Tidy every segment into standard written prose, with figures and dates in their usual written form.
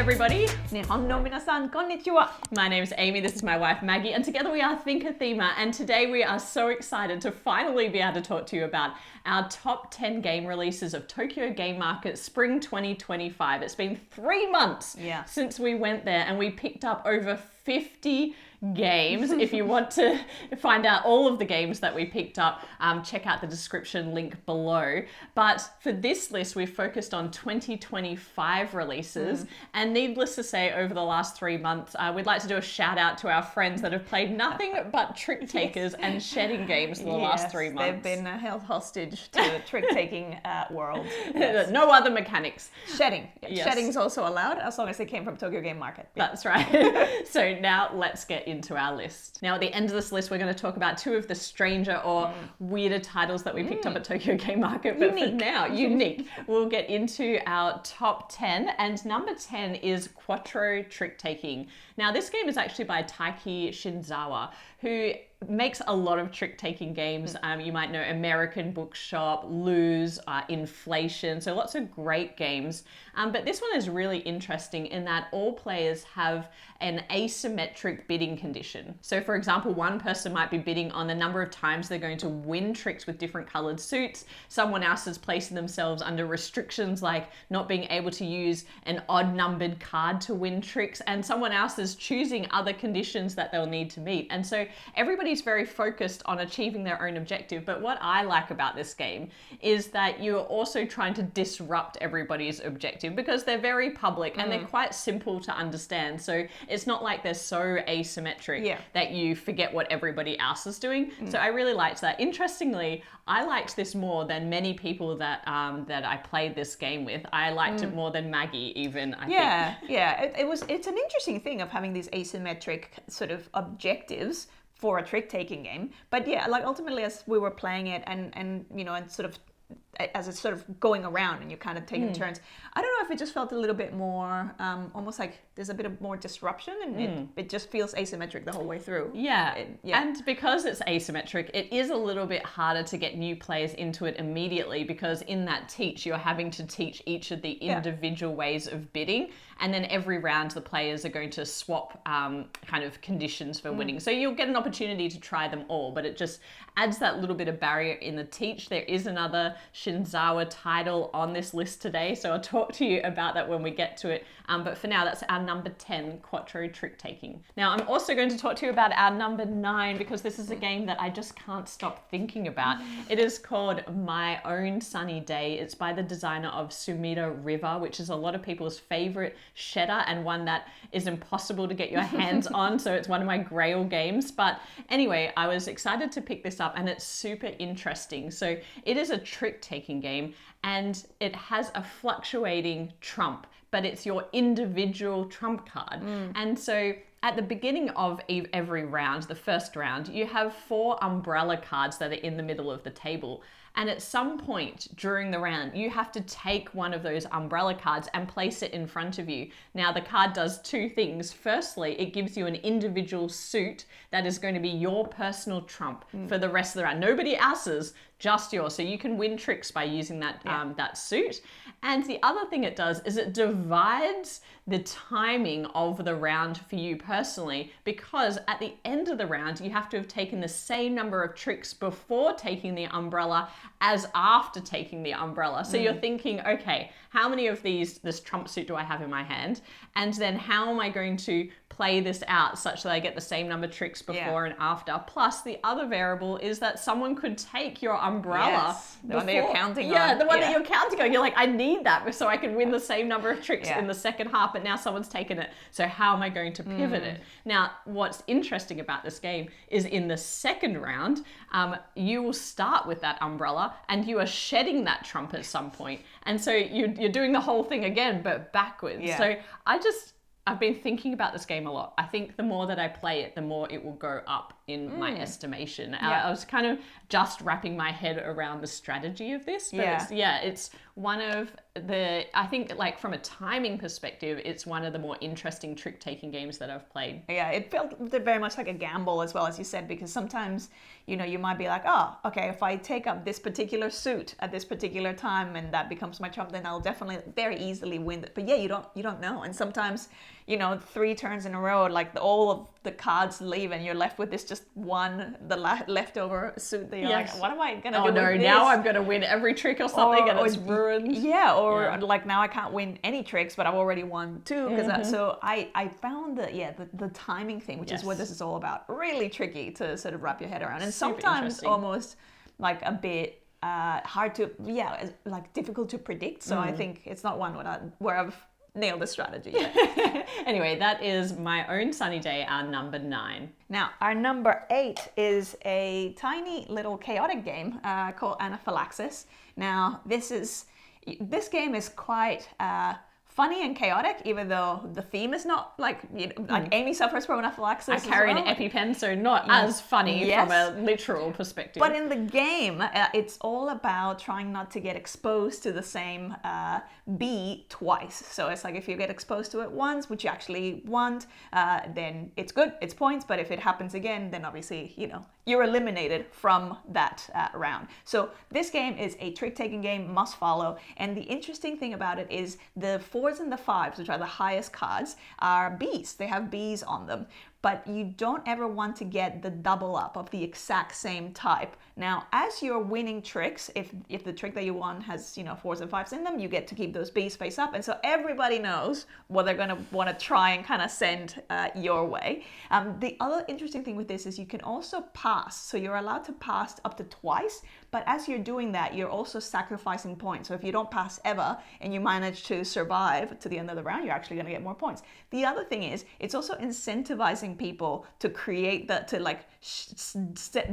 everybody. Nihon no minasan, konnichiwa. My name is Amy, this is my wife Maggie, and together we are ThinkerThemer, and today we are so excited to finally be able to talk to you about our top 10 game releases of Tokyo Game Market Spring 2025. It's been 3 months since we went there, and we picked up over 50 games. If you want to find out all of the games that we picked up, check out the description link below. But for this list, we've focused on 2025 releases. And needless to say, over the last 3 months, we'd like to do a shout out to our friends that have played nothing but trick takers and shedding games in the last 3 months. They've been held hostage to the trick-taking world. No other mechanics. Shedding. Shedding's also allowed as long as they came from Tokyo Game Market. That's right. So now let's get into our list. Now at the end of this list, we're going to talk about 2 of the stranger or weirder titles that we picked up at Tokyo Game Market. But for now, unique. We'll get into our top 10, and number 10 is Quattro Trick Taking. Now this game is actually by Taiki Shinzawa, who makes a lot of trick-taking games. You might know American Bookshop, Lose, Inflation, so lots of great games. But this one is really interesting in that all players have an asymmetric bidding condition. So for example, one person might be bidding on the number of times they're going to win tricks with different colored suits. Someone else is placing themselves under restrictions like not being able to use an odd numbered card to win tricks, and someone else is choosing other conditions that they'll need to meet. And so everybody's very focused on achieving their own objective. But what I like about this game is that you're also trying to disrupt everybody's objective because they're very public and they're quite simple to understand. So it's not like they're so asymmetric that you forget what everybody else is doing. So I really liked that. Interestingly, I liked this more than many people that that I played this game with. I liked it more than Maggie even, I think. It's an interesting thing of having these asymmetric sort of objectives for a trick-taking game. But yeah, like ultimately as we were playing it and you know, and sort of as it's sort of going around and you're kind of taking turns, I don't know if it just felt a little bit more almost like there's a bit of more disruption, and it just feels asymmetric the whole way through. And because it's asymmetric, it is a little bit harder to get new players into it immediately, because in that teach you're having to teach each of the individual ways of bidding, and then every round the players are going to swap kind of conditions for winning. So you'll get an opportunity to try them all, but it just adds that little bit of barrier in the teach. There is another Shinzawa title on this list today, so I'll talk to you about that when we get to it. But for now, that's our number 10, Quattro Trick Taking. Now, I'm also going to talk to you about our number 9, because this is a game that I just can't stop thinking about. It is called My Own Sunny Day. It's by the designer of Sumida River, which is a lot of people's favorite shedder and one that is impossible to get your hands on. So it's one of my grail games. But anyway, I was excited to pick this up, and it's super interesting. So it is a trick-taking game, and it has a fluctuating trump, but it's your individual trump card. And so at the beginning of every round, the first round, you have 4 umbrella cards that are in the middle of the table. And at some point during the round, you have to take one of those umbrella cards and place it in front of you. Now, the card does 2 things. Firstly, it gives you an individual suit that is going to be your personal trump for the rest of the round. Nobody else's, just yours. So you can win tricks by using that, that suit. And the other thing it does is it divides the timing of the round for you personally, because at the end of the round, you have to have taken the same number of tricks before taking the umbrella as after taking the umbrella. So you're thinking, okay, how many of this trump suit do I have in my hand? And then how am I going to play this out such that I get the same number of tricks before and after? Plus the other variable is that someone could take your umbrella. The one that you're counting on. Yeah, the one that you're counting on. You're like, I need that so I can win the same number of tricks in the second half, but now someone's taken it. So how am I going to pivot it? Now, what's interesting about this game is in the second round, you will start with that umbrella and you are shedding that trump at some point. And so you're doing the whole thing again, but backwards. So I've been thinking about this game a lot. I think the more that I play it, the more it will go up in my estimation. I was kind of just wrapping my head around the strategy of this, but it's one of the, I think like from a timing perspective, it's one of the more interesting trick-taking games that I've played. Yeah, it felt very much like a gamble as well, as you said, because sometimes, you know, you might be like, oh, okay, if I take up this particular suit at this particular time and that becomes my trump, then I'll definitely very easily win it. But yeah, you don't know. And sometimes, you know, 3 turns in a row, like all of the cards leave and you're left with this just one, the leftover suit that you're like, what am I going to do with this? Now I'm going to win every trick or something and it's ruined. Yeah, or like now I can't win any tricks, but I've already won 2. Because so I found that, the timing thing, which is what this is all about, really tricky to sort of wrap your head around. And sometimes almost like a bit hard to, like difficult to predict. So I think it's not one where I've nailed the strategy yet. Anyway, that is my own sunny day, our number 9. Now, our number 8 is a tiny little chaotic game called Anaphylaxis. Now, this game is quite funny and chaotic, even though the theme is not like, you know, like Amy suffers from anaphylaxis. I carry an EpiPen, so not as funny from a literal perspective. But in the game, it's all about trying not to get exposed to the same bee twice. So it's like if you get exposed to it once, which you actually want, then it's good, it's points. But if it happens again, then obviously, you know, you're eliminated from that round. So this game is a trick-taking game, must follow. And the interesting thing about it is the 4s and the 5s, which are the highest cards, are bees. They have bees on them. But you don't ever want to get the double up of the exact same type. Now, as you're winning tricks, if the trick that you won has, you know, 4s and 5s in them, you get to keep those bees face up. And so everybody knows what they're going to want to try and kind of send your way. The other interesting thing with this is you can also pass. So you're allowed to pass up to twice. But as you're doing that, you're also sacrificing points. So if you don't pass ever and you manage to survive to the end of the round, you're actually going to get more points. The other thing is it's also incentivizing people to create that, to like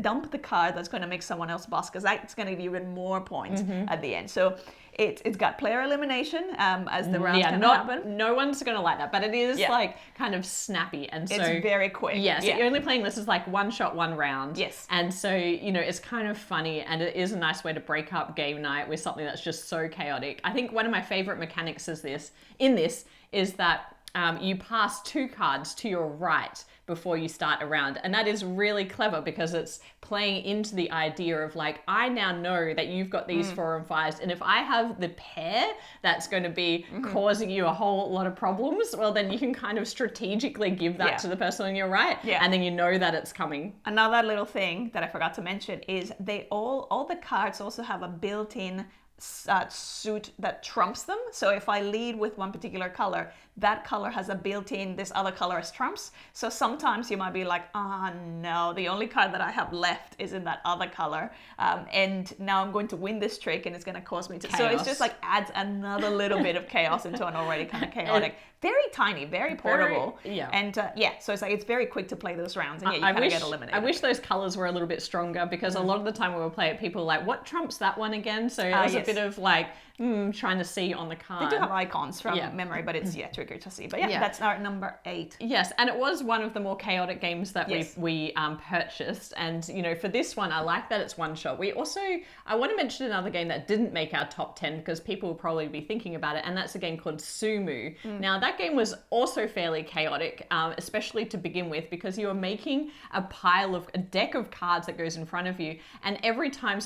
dump the card that's going to make someone else boss, because that's going to give you even more points at the end. So it's got player elimination as the rounds can happen. No one's going to like that, but it is like kind of snappy, and so it's very quick. So you're only playing this as like one shot, one round. Yes. And so, you know, it's kind of funny, and it is a nice way to break up game night with something that's just so chaotic. I think one of my favorite mechanics is that you pass 2 cards to your right before you start a round. And that is really clever because it's playing into the idea of like, I now know that you've got these 4 and 5s. And if I have the pair that's going to be causing you a whole lot of problems, well, then you can kind of strategically give that to the person on your right. And then you know that it's coming. Another little thing that I forgot to mention is all the cards also have a built-in suit that trumps them. So if I lead with one particular color, that color has a built-in, this other color as trumps. So sometimes you might be like, no, the only card that I have left is in that other color. And now I'm going to win this trick and it's going to cause me to... Chaos. So it's just like adds another little bit of chaos into an already kind of chaotic. Very tiny, very portable. And so it's like, it's very quick to play those rounds. And you kind of get eliminated. I wish those colors were a little bit stronger, because a lot of the time we will play it, people are like, what trumps that one again? So there's a bit of like, trying to see on the card. They do have icons from memory, but it's trickier to see. But that's our number 8. Yes, and it was one of the more chaotic games that we purchased. And, you know, for this one, I like that it's one shot. I want to mention another game that didn't make our top 10 because people will probably be thinking about it, and that's a game called Sumu. Now, that game was also fairly chaotic, especially to begin with, because you are making a deck of cards that goes in front of you, and every time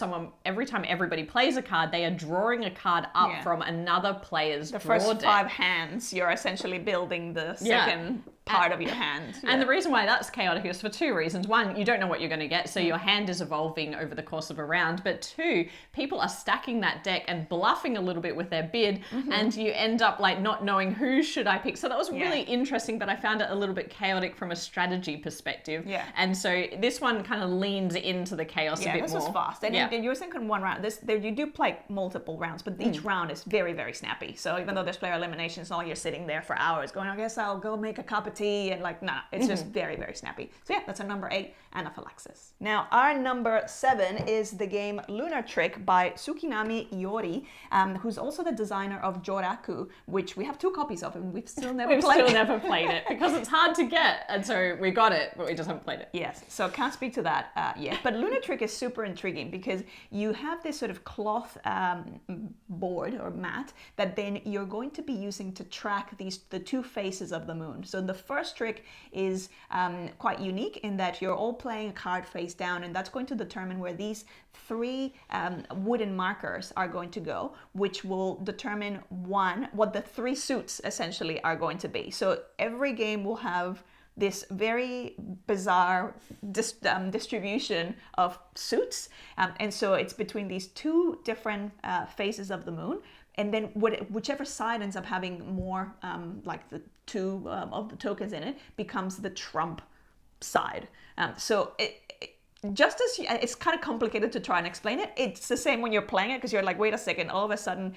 everybody plays a card, they are drawing a card up from another player's draw deck. The first 5 hands, you're essentially building the second part of your hand. And the reason why that's chaotic is for 2 reasons. 1, you don't know what you're going to get, so your hand is evolving over the course of a round. But 2, people are stacking that deck and bluffing a little bit with their bid, and you end up like not knowing who should I pick. So that was really interesting, but I found it a little bit chaotic from a strategy perspective. And so this one kind of leans into the chaos a bit more. This was fast. And you were thinking one round. You do play multiple rounds, but each round is very, very snappy. So even though there's player elimination, it's not like you're sitting there for hours going, I guess I'll go make a cup of QWERTY and like, nah, it's just very, very snappy. So yeah, that's our number 8, Anaphylaxis. Now, our number 7 is the game Lunar Trick by Tsukinami Iori, who's also the designer of Joraku, which we have 2 copies of and we've still never played. We've still never played it because it's hard to get, and so we got it, but we just haven't played it. Yes, so can't speak to that yet. But Lunar Trick is super intriguing because you have this sort of cloth board or mat that then you're going to be using to track the 2 faces of the moon. So the first trick is quite unique in that you're all playing a card face down, and that's going to determine where these 3 wooden markers are going to go, which will determine what the 3 suits essentially are going to be. So every game will have this very bizarre distribution of suits, and so it's between these 2 different phases of the moon, and then whichever side ends up having more like the 2 of the tokens in it becomes the trump side. So just as it's kind of complicated to try and explain it, it's the same when you're playing it, because you're like, wait a second, all of a sudden,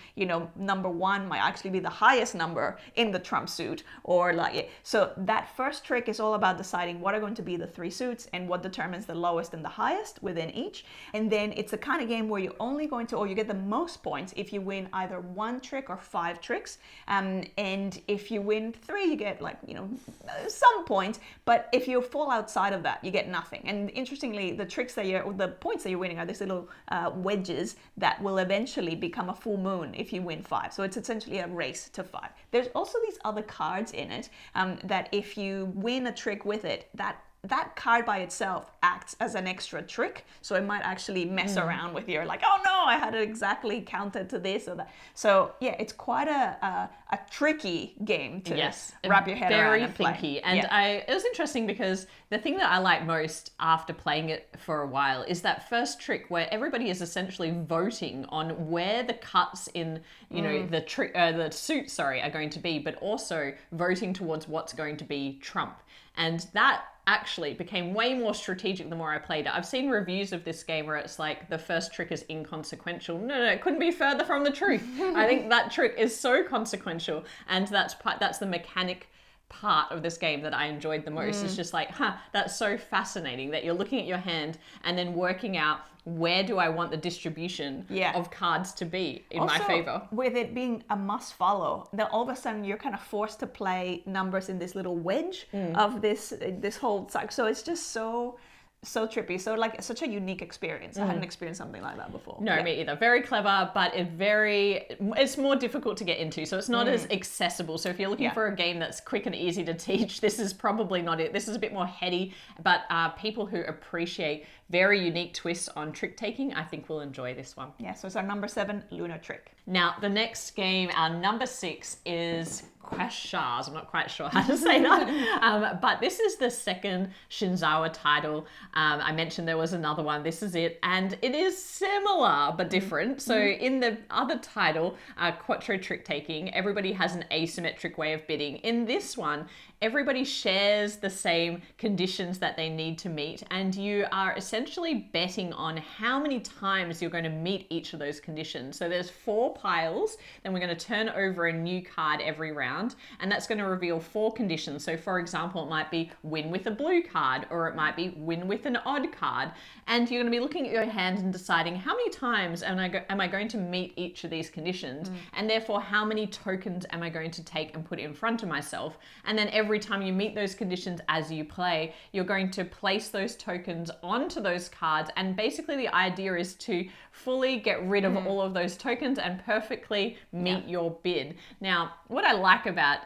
number 1 might actually be the highest number in the trump suit, or like, so that first trick is all about deciding what are going to be the 3 suits and what determines the lowest and the highest within each. And then it's the kind of game where you're only going to, or you get the most points if you win either 1 trick or 5 tricks. And if you win 3, you get like, some points, but if you fall outside of that, you get nothing. And interestingly, the points that you're winning are these little wedges that will eventually become a full moon if you win 5. So it's essentially a race to 5. There's also these other cards in it that if you win a trick with it, that card by itself acts as an extra trick. So it might actually mess around with your like, oh no, I had it exactly counted to this or that. So yeah, it's quite a tricky game to wrap your head around and play. Very thinky. And it was interesting because the thing that I like most after playing it for a while is that first trick where everybody is essentially voting on where the cuts in, the suit, are going to be, but also voting towards what's going to be trump. And that actually became way more strategic the more I played it. I've seen reviews of this game where it's like the first trick is inconsequential. No, it couldn't be further from the truth. I think that trick is so consequential, and that's the mechanic part of this game that I enjoyed the most. It's just like, that's so fascinating that you're looking at your hand and then working out where do I want the distribution of cards to be in my favor. With it being a must follow, then all of a sudden you're kind of forced to play numbers in this little wedge of this whole cycle. So it's just so trippy. So like such a unique experience. I hadn't experienced something like that before. No, me either. Very clever, but it's more difficult to get into. So it's not as accessible. So if you're looking for a game that's quick and easy to teach, this is probably not it. This is a bit more heady, but people who appreciate very unique twists on trick taking, I think will enjoy this one. Yeah, so it's our number 7, Lunar Trick. Now, the next game, our number 6 is Quirkiest. I'm not quite sure how to say that. But this is the second Shinzawa title. I mentioned there was another one. This is it. And it is similar but different. So in the other title, Quattro Trick Taking, everybody has an asymmetric way of bidding. In this one, everybody shares the same conditions that they need to meet, and you are essentially betting on how many times you're going to meet each of those conditions. So there's 4 piles, then we're going to turn over a new card every round, and that's going to reveal 4 conditions. So for example, it might be win with a blue card, or it might be win with an odd card, and you're going to be looking at your hand and deciding how many times am I going to meet each of these conditions, and therefore how many tokens am I going to take and put in front of myself. And then every time you meet those conditions as you play, you're going to place those tokens onto those cards, and basically the idea is to fully get rid of all of those tokens and perfectly meet your bid. Now, what I like about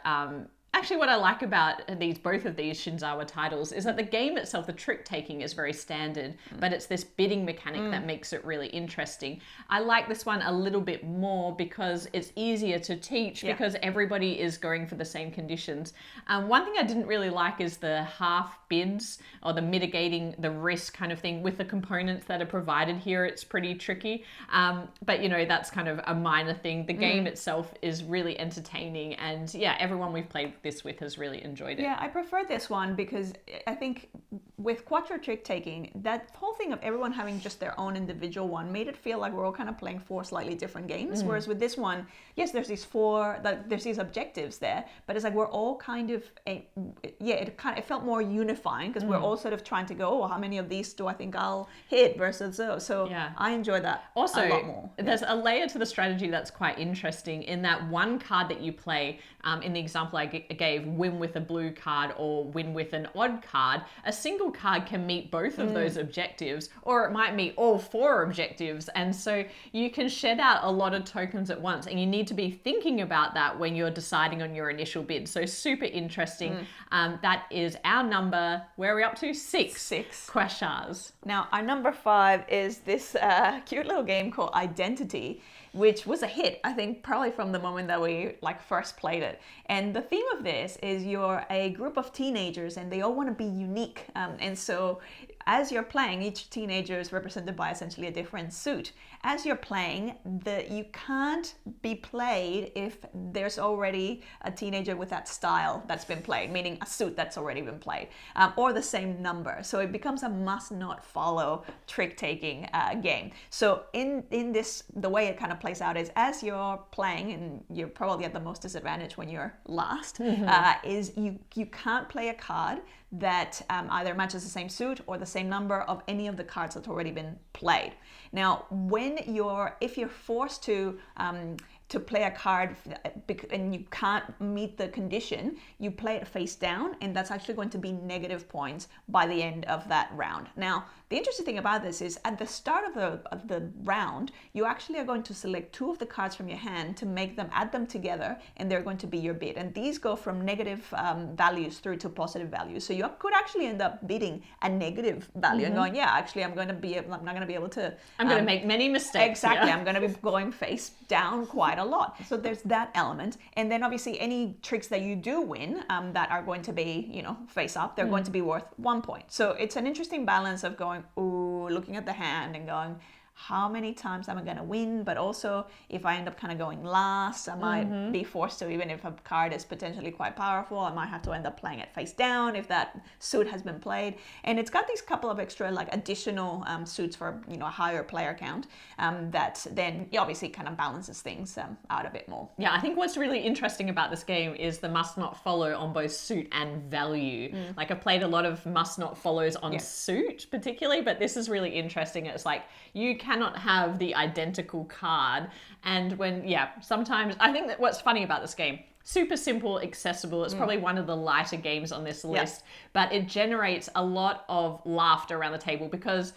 both of these Shinzawa titles is that the game itself, the trick taking, is very standard, but it's this bidding mechanic that makes it really interesting. I like this one a little bit more because it's easier to teach because everybody is going for the same conditions. One thing I didn't really like is the half bids, or the mitigating the risk kind of thing with the components that are provided here. It's pretty tricky, but that's kind of a minor thing. The game itself is really entertaining, and everyone we've played this with has really enjoyed it. Yeah, I prefer this one because I think with Quattro trick taking, that whole thing of everyone having just their own individual one made it feel like we're all kind of playing 4 slightly different games. Whereas with this one, yes, there's these objectives there, but it's like we're all kind of it felt more unifying because we're all sort of trying to go, oh, how many of these do I think I'll hit versus those. So I enjoy that also a lot more. There's a layer to the strategy that's quite interesting in that one card that you play, in the example I gave, win with a blue card or win with an odd card, a single card can meet both of those objectives, or it might meet all 4 objectives. And so you can shed out a lot of tokens at once, and you need to be thinking about that when you're deciding on your initial bid. So super interesting. That is our number. Where are we up to? 6. Quashars. Now our number 5 is this cute little game called Identity, which was a hit, I think, probably from the moment that we first played it. And the theme of this is you're a group of teenagers and they all want to be unique. And so as you're playing, each teenager is represented by essentially a different suit. As you're playing, you can't be played if there's already a teenager with that style that's been played, meaning a suit that's already been played, or the same number. So it becomes a must not follow trick-taking game. So in this, the way it kind of plays out is as you're playing, and you're probably at the most disadvantage when you're last, is you can't play a card that either matches the same suit or the same number of any of the cards that's already been played. Now, if you're forced to play a card and you can't meet the condition, you play it face down, and that's actually going to be negative points by the end of that round. Now, the interesting thing about this is at the start of the round, you actually are going to select 2 of the cards from your hand to add them together, and they're going to be your bid. And these go from negative values through to positive values. So you could actually end up bidding a negative value and going, actually, I'm not going to be able to. I'm going to make many mistakes. Exactly. I'm going to be going face down quite a lot. So there's that element. And then obviously any tricks that you do win that are going to be, face up, they're going to be worth 1 point. So it's an interesting balance of going, looking at the hand and going, how many times am I going to win? But also, if I end up kind of going last, I might be forced to, even if a card is potentially quite powerful, I might have to end up playing it face down if that suit has been played. And it's got these couple of extra additional suits for a higher player count that then obviously kind of balances things out a bit more. Yeah, I think what's really interesting about this game is the must not follow on both suit and value. I've played a lot of must not follows on suit particularly, but this is really interesting. It's like you cannot have the identical card. And sometimes I think that what's funny about this game, super simple, accessible. It's probably one of the lighter games on this list, but it generates a lot of laughter around the table because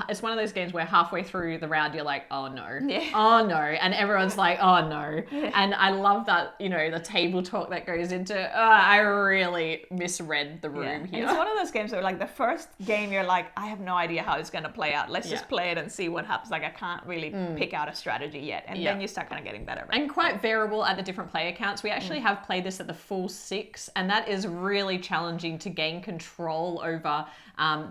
it's one of those games where halfway through the round you're like, oh no, oh no, and everyone's like, oh no. And I love that, the table talk that goes into, I really misread the room here. And it's one of those games where the first game you're like, I have no idea how it's going to play out. Let's just play it and see what happens. I can't really pick out a strategy yet. And then you start kind of getting better. And quite variable at the different player counts. We actually have played this at the full 6, and that is really challenging to gain control over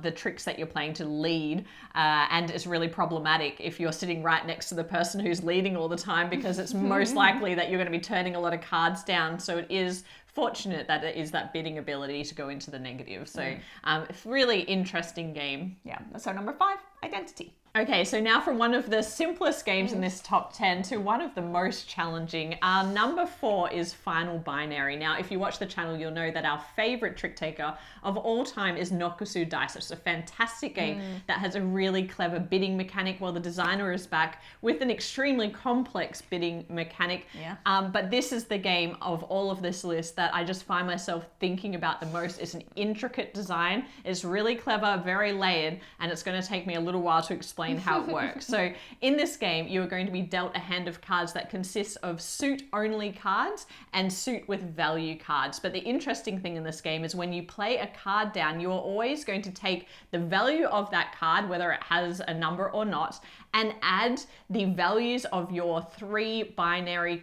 the tricks that you're playing to lead. And it's really problematic if you're sitting right next to the person who's leading all the time, because it's most likely that you're going to be turning a lot of cards down. So it is fortunate that it is that bidding ability to go into the negative. So it's really interesting game. Yeah, that's our number 5, Identity. Okay, so now from one of the simplest games in this top 10 to one of the most challenging. Our number 4 is Final Binary. Now, if you watch the channel, you'll know that our favorite trick taker of all time is Nokusu Dice. It's a fantastic game that has a really clever bidding mechanic, while the designer is back with an extremely complex bidding mechanic. But this is the game of all of this list that I just find myself thinking about the most. It's an intricate design. It's really clever, very layered, and it's going to take me a little while to explain how it works. So in this game, you are going to be dealt a hand of cards that consists of suit-only cards and suit with value cards. But the interesting thing in this game is when you play a card down, you're always going to take the value of that card, whether it has a number or not, and add the values of your 3 binary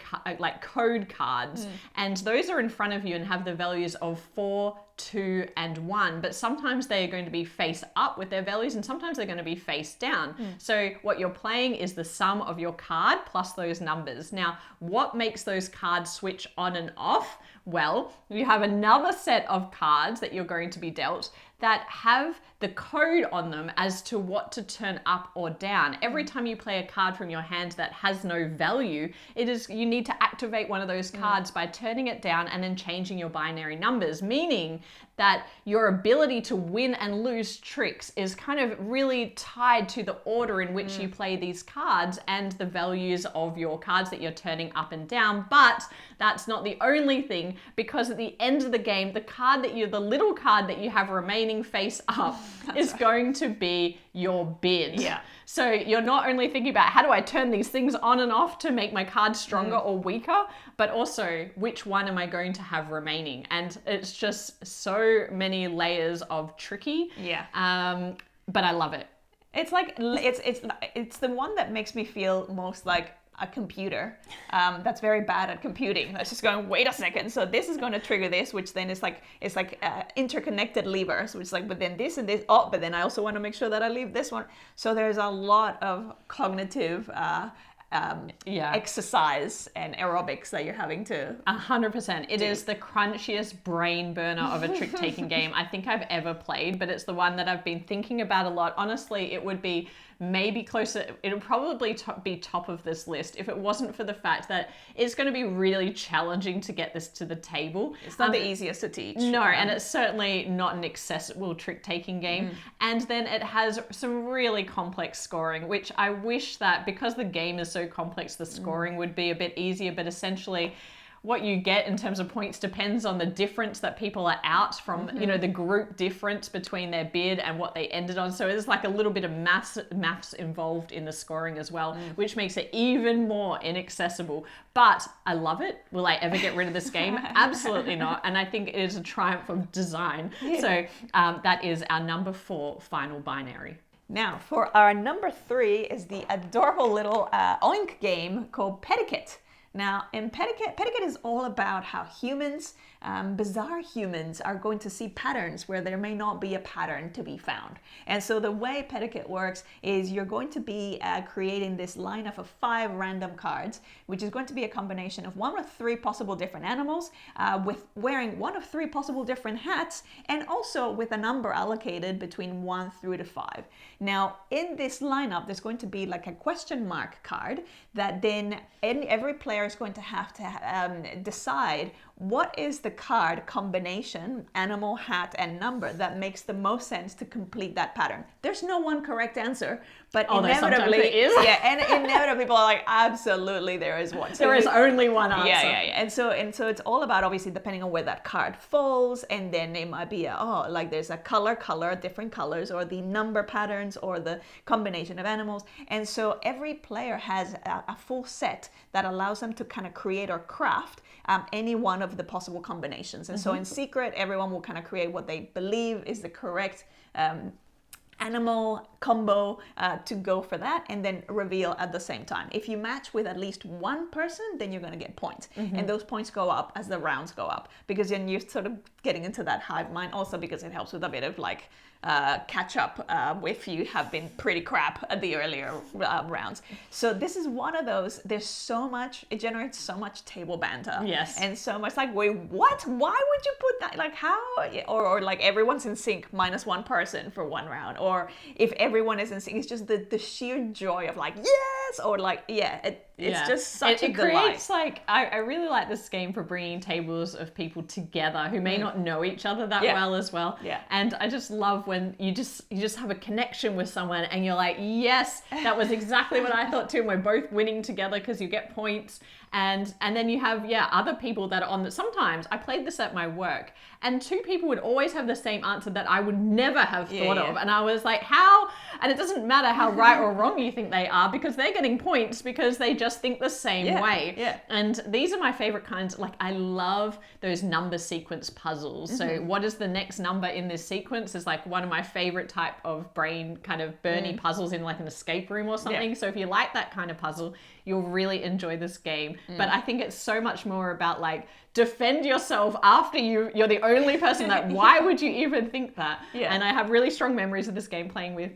code cards. And those are in front of you and have the values of 4, 2, and 1, but sometimes they are going to be face up with their values and sometimes they're going to be face down. So what you're playing is the sum of your card plus those numbers. Now, what makes those cards switch on and off? Well, you have another set of cards that you're going to be dealt that have the code on them as to what to turn up or down. Every time you play a card from your hand that has no value, you need to activate one of those cards by turning it down and then changing your binary numbers, meaning that your ability to win and lose tricks is kind of really tied to the order in which you play these cards and the values of your cards that you're turning up and down. But that's not the only thing, because at the end of the game, the little card that you have remaining face up is going to be your bid. Yeah. So you're not only thinking about how do I turn these things on and off to make my card stronger or weaker, but also which one am I going to have remaining? And it's just so many layers of tricky. Yeah. But I love it. It's like it's the one that makes me feel most like a computer that's very bad at computing. That's just going, wait a second, so this is going to trigger this, which then is like interconnected levers, which is like, but then this and this, but then I also want to make sure that I leave this one. So there's a lot of cognitive exercise and aerobics that you're having to 100%. It is the crunchiest brain burner of a trick-taking game I think I've ever played, but it's the one that I've been thinking about a lot. Honestly, it would be maybe closer, it would probably be top of this list if it wasn't for the fact that it's going to be really challenging to get this to the table. It's not the easiest to teach. No, and it's certainly not an accessible trick-taking game. And then it has some really complex scoring, which I wish that because the game is so complex, the scoring would be a bit easier, but essentially what you get in terms of points depends on the difference that people are out from, the group difference between their bid and what they ended on. So there's like a little bit of maths involved in the scoring as well, which makes it even more inaccessible. But I love it. Will I ever get rid of this game? Absolutely not. And I think it is a triumph of design. Yeah. So that is our number 4 final binary. Now, for our number 3 is the adorable little oink game called Pedicate. Now, in Pedicate is all about how humans, bizarre humans, are going to see patterns where there may not be a pattern to be found. And so the way Pedicate works is you're going to be creating this lineup of 5 random cards, which is going to be a combination of 1 of 3 possible different animals, with wearing 1 of 3 possible different hats, and also with a number allocated between 1 through to 5. Now, in this lineup, there's going to be like a question mark card that then every player is going to have to decide what is the card combination, animal, hat, and number that makes the most sense to complete that pattern. There's no one correct answer, but inevitably, there is. and inevitably people are like, absolutely, there is one. So there is only one answer. Yeah. And so it's all about, obviously, depending on where that card falls, and then it might be there's a color, different colors, or the number patterns, or the combination of animals. And so every player has a full set that allows them to kind of create or craft any one of the possible combinations. And so in secret, everyone will kind of create what they believe is the correct animal combo to go for that, and then reveal at the same time. If you match with at least one person, then you're going to get points. And those points go up as the rounds go up, because then you're sort of getting into that hive mind, also because it helps with a bit of like catch up if you have been pretty crap at the earlier rounds. So this is one of those, it generates so much table banter. Yes. And so much like, wait, what? Why would you put that? Like how? Or like everyone's in sync minus one person for one round. Or if everyone is in sync, it's just the sheer joy of like, yes! Or like, it's just such a delight. It creates like, I really like this game for bringing tables of people together who may not know each other that well as well. Yeah. And I just love when you just have a connection with someone and you're like, yes, that was exactly what I thought too. And we're both winning together because you get points. And then you have, other people that are on the, sometimes I played this at my work and 2 people would always have the same answer that I would never have thought of. And I was like, how? And it doesn't matter how right or wrong you think they are, because they're getting points because they just think the same way. Yeah. And these are my favorite kinds. Like I love those number sequence puzzles. So what is the next number in this sequence is like one of my favorite type of brain kind of Bernie puzzles in like an escape room or something. So if you like that kind of puzzle, you'll really enjoy this game. But I think it's so much more about like defend yourself after you're the only person that why would you even think that? And I have really strong memories of this game playing with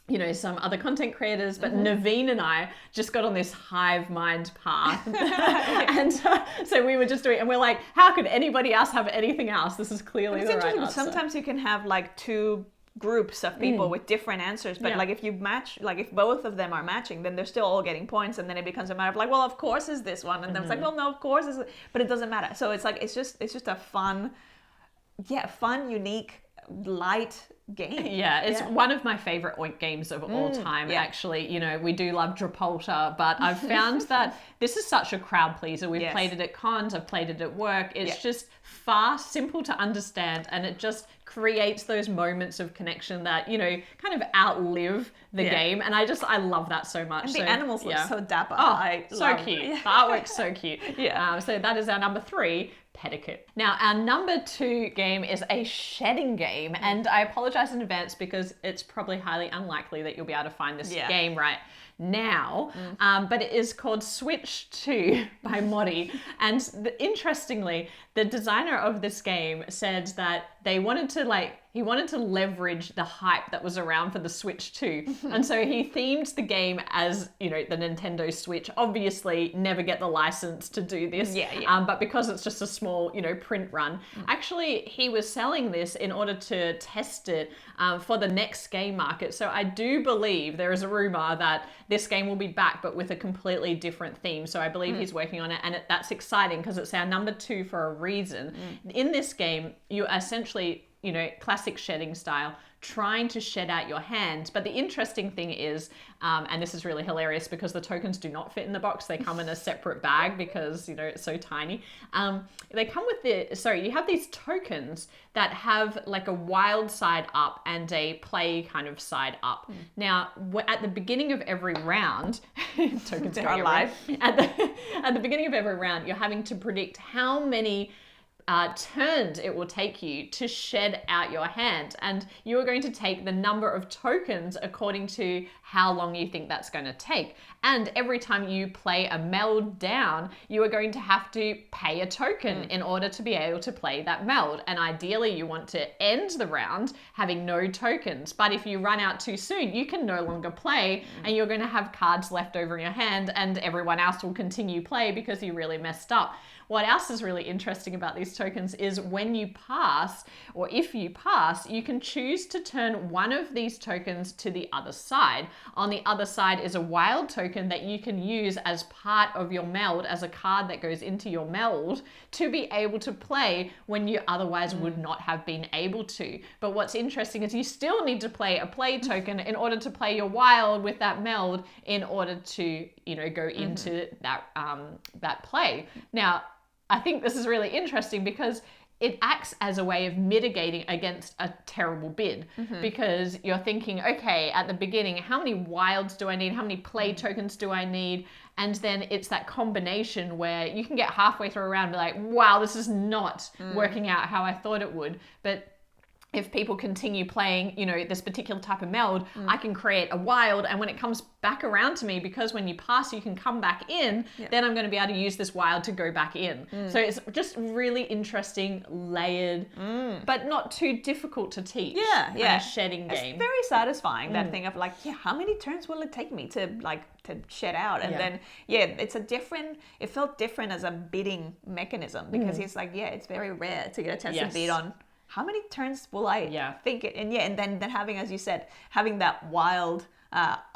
you know, some other content creators, but Naveen and I just got on this hive mind path. And so we were just doing, and we're like, how could anybody else have anything else? This is clearly the right answer. Sometimes you can have like two groups of people with different answers, but like if you match, like if both of them are matching, then they're still all getting points, and then it becomes a matter of like, well, of course is this one, and then it's like, well, no, of course is, but it doesn't matter. So it's like, it's just a fun, unique, light game. Yeah, it's one of my favorite Oink games of all time, actually. You know, we do love Drapolta, but I've found that this is such a crowd pleaser. We've played it at cons, I've played it at work. It's just fast, simple to understand, and it just creates those moments of connection that, you know, kind of outlive the game. And I love that so much. And the animals look so dapper. Oh, so cute. The artwork's so cute. So that is our number 3. Pedicute. Now, our number 2 game is a shedding game, and I apologize in advance because it's probably highly unlikely that you'll be able to find this game right now, but it is called Switch 2 by Modi. And interestingly, the designer of this game said that he wanted to leverage the hype that was around for the Switch 2. And so he themed the game as, you know, the Nintendo Switch. Obviously, never get the license to do this. But because it's just a small, you know, print run, actually, he was selling this in order to test it for the next game market. So I do believe there is a rumor that this game will be back, but with a completely different theme. So I believe he's working on it, and that's exciting because it's our number 2 for a reason. In this game, you essentially, you know, classic shedding style, trying to shed out your hand. But the interesting thing is, and this is really hilarious because the tokens do not fit in the box. They come in a separate bag because, you know, it's so tiny. They come with you have these tokens that have like a wild side up and a play kind of side up. Now, at the beginning of every round, tokens go alive. At the beginning of every round, you're having to predict how many turns it will take you to shed out your hand, and you are going to take the number of tokens according to how long you think that's going to take. And every time you play a meld down, you are going to have to pay a token in order to be able to play that meld. And ideally you want to end the round having no tokens, but if you run out too soon, you can no longer play, and you're going to have cards left over in your hand, and everyone else will continue play because you really messed up. What else is really interesting about these tokens is when you pass, or if you pass, you can choose to turn one of these tokens to the other side. On the other side is a wild token that you can use as part of your meld, as a card that goes into your meld to be able to play when you otherwise would not have been able to. But what's interesting is you still need to play a play token in order to play your wild with that meld in order to, you know, go into that play. Now, I think this is really interesting because it acts as a way of mitigating against a terrible bid, because you're thinking, okay, at the beginning, how many wilds do I need? How many play tokens do I need? And then it's that combination where you can get halfway through a round and be like, wow, this is not working out how I thought it would. But if people continue playing, you know, this particular type of meld, I can create a wild, and when it comes back around to me, because when you pass, you can come back in, then I'm going to be able to use this wild to go back in. So it's just really interesting, layered, but not too difficult to teach. Shedding game. It's very satisfying, that thing of like, how many turns will it take me to shed out? And then, it felt different as a bidding mechanism, because it's like, it's very rare to get a chance to bid on how many turns will I think it? And then having, as you said, having that wild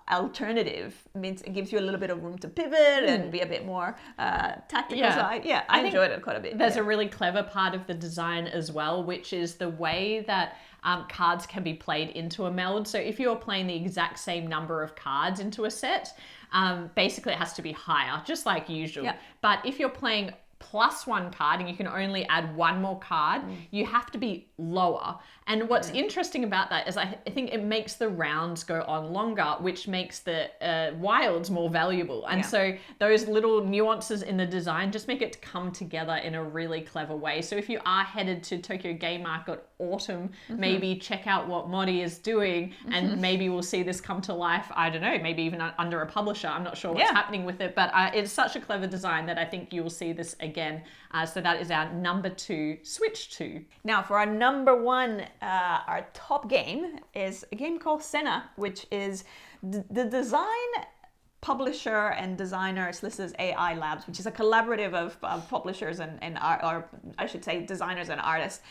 alternative means it gives you a little bit of room to pivot and be a bit more tactical. So I enjoyed it quite a bit. There's a really clever part of the design as well, which is the way that cards can be played into a meld. So if you're playing the exact same number of cards into a set, basically it has to be higher, just like usual. But if you're playing +1 card and you can only add one more card, you have to be lower. And what's interesting about that is I think it makes the rounds go on longer, which makes the wilds more valuable. And so those little nuances in the design just make it come together in a really clever way. So if you are headed to Tokyo Game Market autumn, maybe check out what Modi is doing, and maybe we'll see this come to life. I don't know, maybe even under a publisher. I'm not sure what's happening with it, but it's such a clever design that I think you will see this again. So that is our number 2, Switch 2. Now for our number 1, our top game is a game called Senna, which is the design publisher and designer is listed as AI Labs, which is a collaborative of publishers and or I should say designers and artists.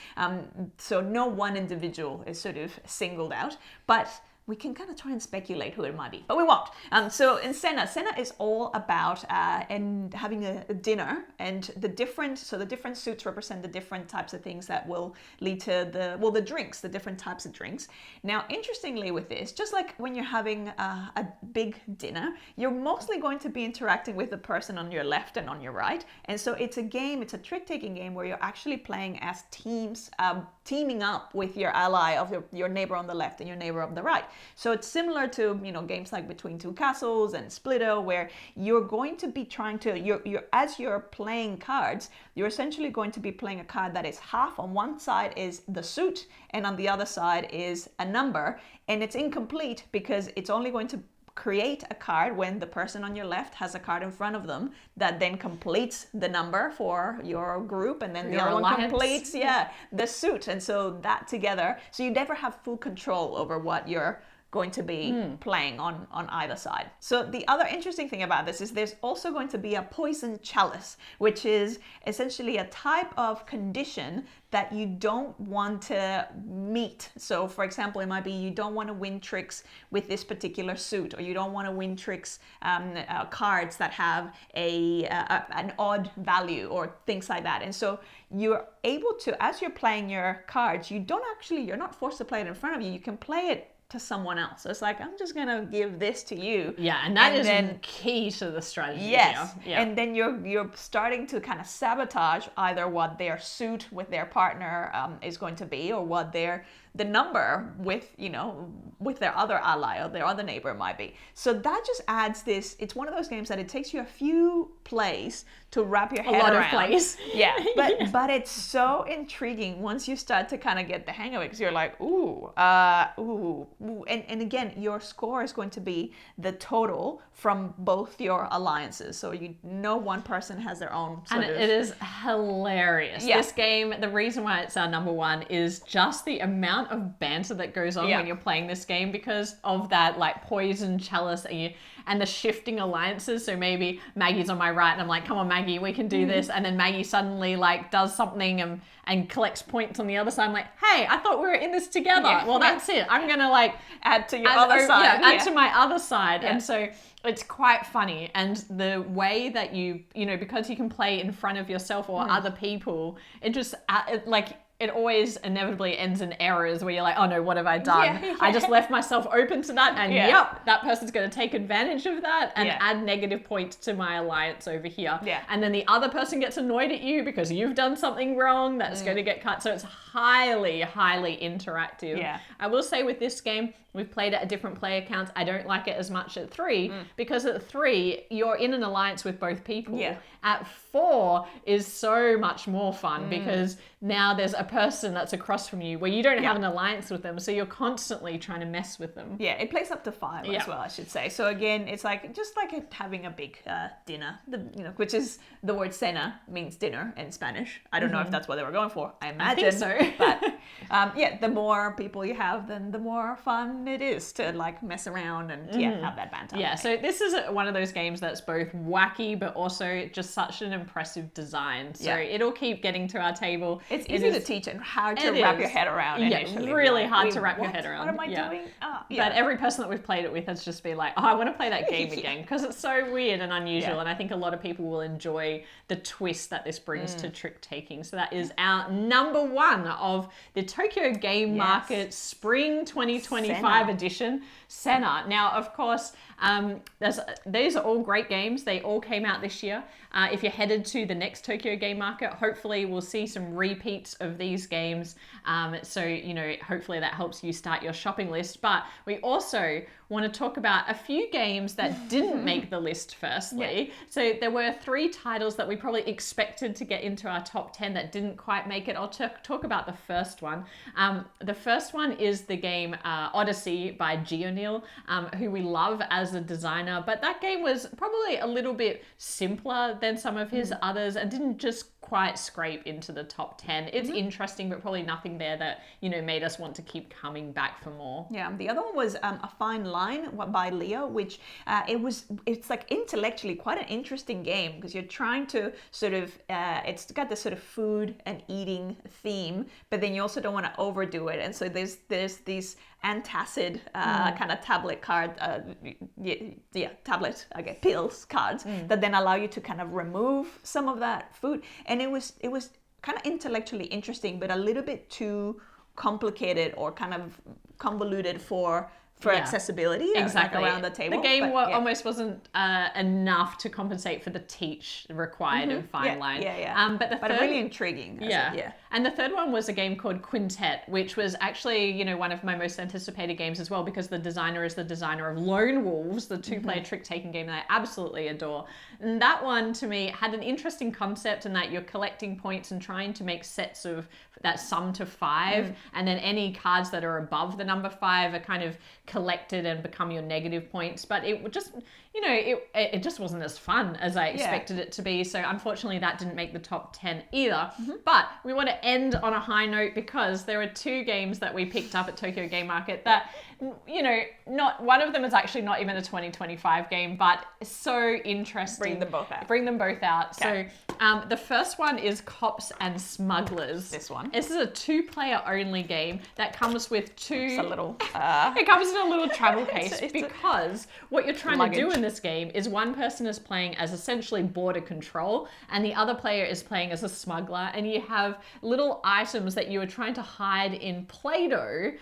So no one individual is sort of singled out, but we can kind of try and speculate who it might be, but we won't. So in Senna is all about and having a dinner, and the different suits represent the different types of things that will lead to the drinks, the different types of drinks. Now, interestingly with this, just like when you're having a big dinner, you're mostly going to be interacting with the person on your left and on your right. And so it's a trick-taking game where you're actually playing as teams, teaming up with your ally of your neighbor on the left and your neighbor on the right. So it's similar to games like Between Two Castles and Splitto, where you're going to be trying to as you're playing cards, you're essentially going to be playing a card that is half on one side is the suit and on the other side is a number, and it's incomplete because it's only going to create a card when the person on your left has a card in front of them that then completes the number for your group, and then the other one completes the suit, and so that together, so you never have full control over what you're going to be playing on either side. So the other interesting thing about this is there's also going to be a poison chalice, which is essentially a type of condition that you don't want to meet. So for example, it might be you don't want to win tricks with this particular suit, or you don't want to win tricks, cards that have an odd value or things like that. And so you're able to, as you're playing your cards, you're not forced to play it in front of you. You can play it to someone else. So it's like, I'm just going to give this to you. Yeah, and that is key to the strategy. Yes, yeah. And then you're starting to kind of sabotage either what their suit with their partner is going to be, or what the number with their other ally or their other neighbor might be. So that just adds this. It's one of those games that it takes you a few plays to wrap your head around. A lot of plays. Yeah, but it's so intriguing once you start to kind of get the hang of it, because you're like, ooh. And again, your score is going to be the total from both your alliances. So one person has their own it is hilarious. Yeah. This game, the reason why it's our number 1 is just the amount of banter that goes on when you're playing this game, because of that like poison chalice and the shifting alliances. So maybe Maggie's on my right and I'm like, come on Maggie, we can do this. And then Maggie suddenly like does something and collects points on the other side. I'm like, hey, I thought we were in this together. Yeah. Well, that's it. I'm going to like add to your other side. Add to my other side. Yeah. And so it's quite funny. And the way that because you can play in front of yourself or other people, it just it always inevitably ends in errors where you're like, oh no, what have I done? Yeah. I just left myself open to that, and that person's going to take advantage of that and add negative points to my alliance over here. Yeah. And then the other person gets annoyed at you because you've done something wrong that's going to get cut. So it's highly, highly interactive. Yeah. I will say with this game, we've played it at different player counts. I don't like it as much at 3 because at 3, you're in an alliance with both people. Yeah. At 4 is so much more fun because now there's a person that's across from you where you don't have an alliance with them, so you're constantly trying to mess with them. Yeah, it plays up to 5 as well, I should say. So again, it's like just like having a big dinner, which is the word cena means dinner in Spanish. I don't know if that's what they were going for. I imagine. I think so. But the more people you have, then the more fun it is to like mess around and have that banter. Yeah, so this is one of those games that's both wacky but also just such an impressive design. So it'll keep getting to our table. It's easy to teach and hard to wrap your head around. Yeah, really hard to wrap your head around. What am I doing? But every person that we've played it with has just been like, oh, I want to play that game again, because it's so weird and unusual. And I think a lot of people will enjoy the twist that this brings to trick taking. So that is our number 1 of the Tokyo Game Market Spring 2025 edition, Senna. Now, of course, these are all great games. They all came out this year. If you're headed to the next Tokyo Game Market, hopefully we'll see some repeats of these games. So, hopefully that helps you start your shopping list. But we also want to talk about a few games that didn't make the list firstly. So there were 3 titles that we probably expected to get into our top 10 that didn't quite make it. I'll talk about the first one. The first one is the game Odyssey by Gionil, who we love as as a designer, but that game was probably a little bit simpler than some of his others and didn't just quite scrape into the top 10. It's interesting, but probably nothing there that, made us want to keep coming back for more. Yeah, the other one was A Fine Line by Leo, which it's like intellectually quite an interesting game because you're trying to sort of, it's got this sort of food and eating theme, but then you also don't want to overdo it. And so there's these antacid kind of tablet card, tablet, pills cards that then allow you to kind of remove some of that food. And it was kind of intellectually interesting, but a little bit too complicated or kind of convoluted for accessibility exactly around the table. The game almost wasn't enough to compensate for the teach required in Fine Line. But really intriguing. And the third one was a game called Quintet, which was actually, one of my most anticipated games as well, because the designer is the designer of Lone Wolves, the two-player trick-taking game that I absolutely adore. And that one, to me, had an interesting concept in that you're collecting points and trying to make sets of that sum to 5, and then any cards that are above the number 5 are kind of collected and become your negative points. But it would just, it just wasn't as fun as I expected it to be. So unfortunately, that didn't make the top 10 either. But we want to end on a high note because there are 2 games that we picked up at Tokyo Game Market that, not one of them is actually not even a 2025 game, but so interesting. Bring them both out. Okay. So the first one is Cops and Smugglers. This one. This is a 2-player only game that comes with 2. It's a little. It comes in a little travel case because what you're trying to do in this game is one person is playing as essentially border control and the other player is playing as a smuggler, and you have little items that you are trying to hide in Play-Doh,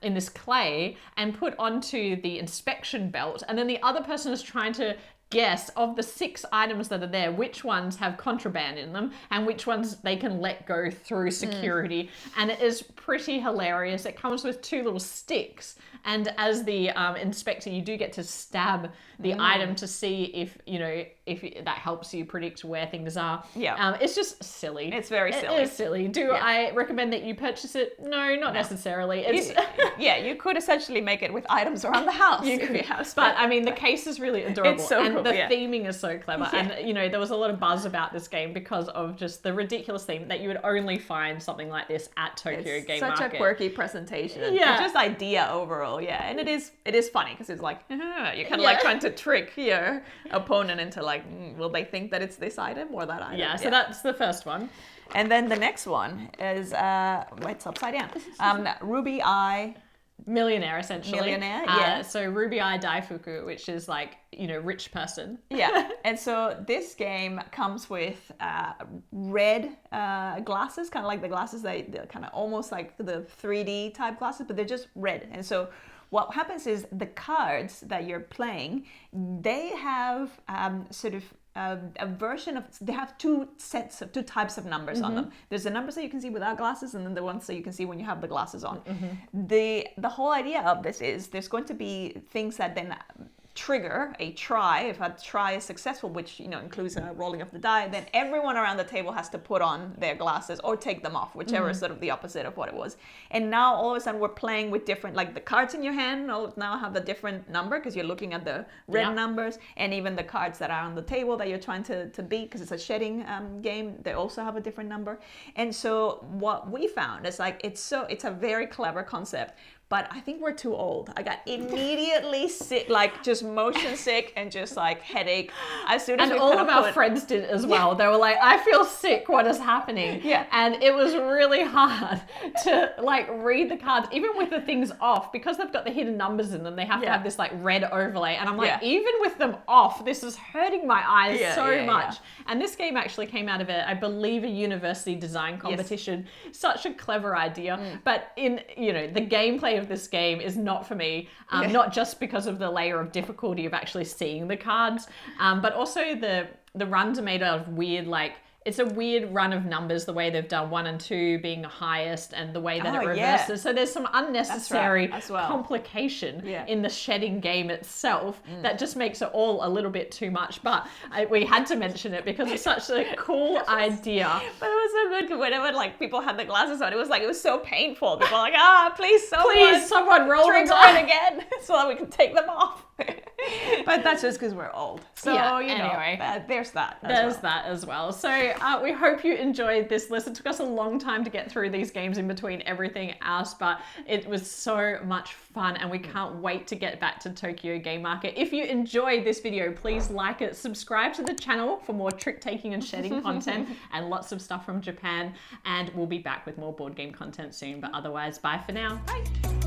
in this clay, and put onto the inspection belt, and then the other person is trying to guess of the 6 items that are there, which ones have contraband in them and which ones they can let go through security. And it is pretty hilarious. It comes with 2 little sticks, and as the inspector, you do get to stab the item to see if that helps you predict where things are. It's just silly. It's very silly. It is silly. I recommend that you purchase it? No, not necessarily. It's you could essentially make it with items around the house. But I mean, the case is really adorable. It's so cool. The theming is so clever. And, there was a lot of buzz about this game because of just the ridiculous theme that you would only find something like this at Tokyo Game Market. Such a quirky presentation. And just idea overall. And it is funny because it's like, you're kind of like trying to trick your opponent into like, will they think that it's this item or that item? So that's the first one. And then the next one is, it's upside down. Ruby Eye. Millionaire, essentially. So Ruby Eye Daifuku, which is like, rich person. And so this game comes with red glasses, kind of like the glasses they're kind of almost like the 3D type glasses, but they're just red. And so what happens is the cards that you're playing, they have sort of a version of, they have 2 types of numbers on them. There's the numbers that you can see without glasses, and then the ones that you can see when you have the glasses on. The whole idea of this is there's going to be things that then trigger a try. If a try is successful, which includes a rolling of the die, then everyone around the table has to put on their glasses or take them off, whichever is sort of the opposite of what it was. And now all of a sudden we're playing with different, like the cards in your hand now have a different number because you're looking at the red numbers, and even the cards that are on the table that you're trying to beat, because it's a shedding game, they also have a different number. And so what we found is like it's a very clever concept, but I think we're too old. I got immediately sick, like just motion sick and just like headache. As soon as and all of our friends did as well. They were like, I feel sick, what is happening? And it was really hard to like read the cards, even with the things off, because they've got the hidden numbers in them, they have to have this like red overlay. And I'm like, even with them off, this is hurting my eyes so much. And this game actually came out of I believe a university design competition. Such a clever idea. But in, the gameplay of this game is not for me, not just because of the layer of difficulty of actually seeing the cards, but also the runs are made out of weird, like, it's a weird run of numbers, the way they've done 1 and 2 being the highest and the way that it reverses. So there's some unnecessary complication in the shedding game itself that just makes it all a little bit too much. But we had to mention it because it's such a cool idea. But it was so good because whenever like people had the glasses on, it was so painful. People were like, please someone roll trigger it again so that we can take them off. But that's just because we're old. So, Yeah, you know, anyway. there's that. There's that as well. So we hope you enjoyed this list. It took us a long time to get through these games in between everything else, but it was so much fun and we can't wait to get back to Tokyo Game Market. If you enjoyed this video, please like it, subscribe to the channel for more trick taking and shedding content and lots of stuff from Japan. And we'll be back with more board game content soon. But otherwise, bye for now. Bye.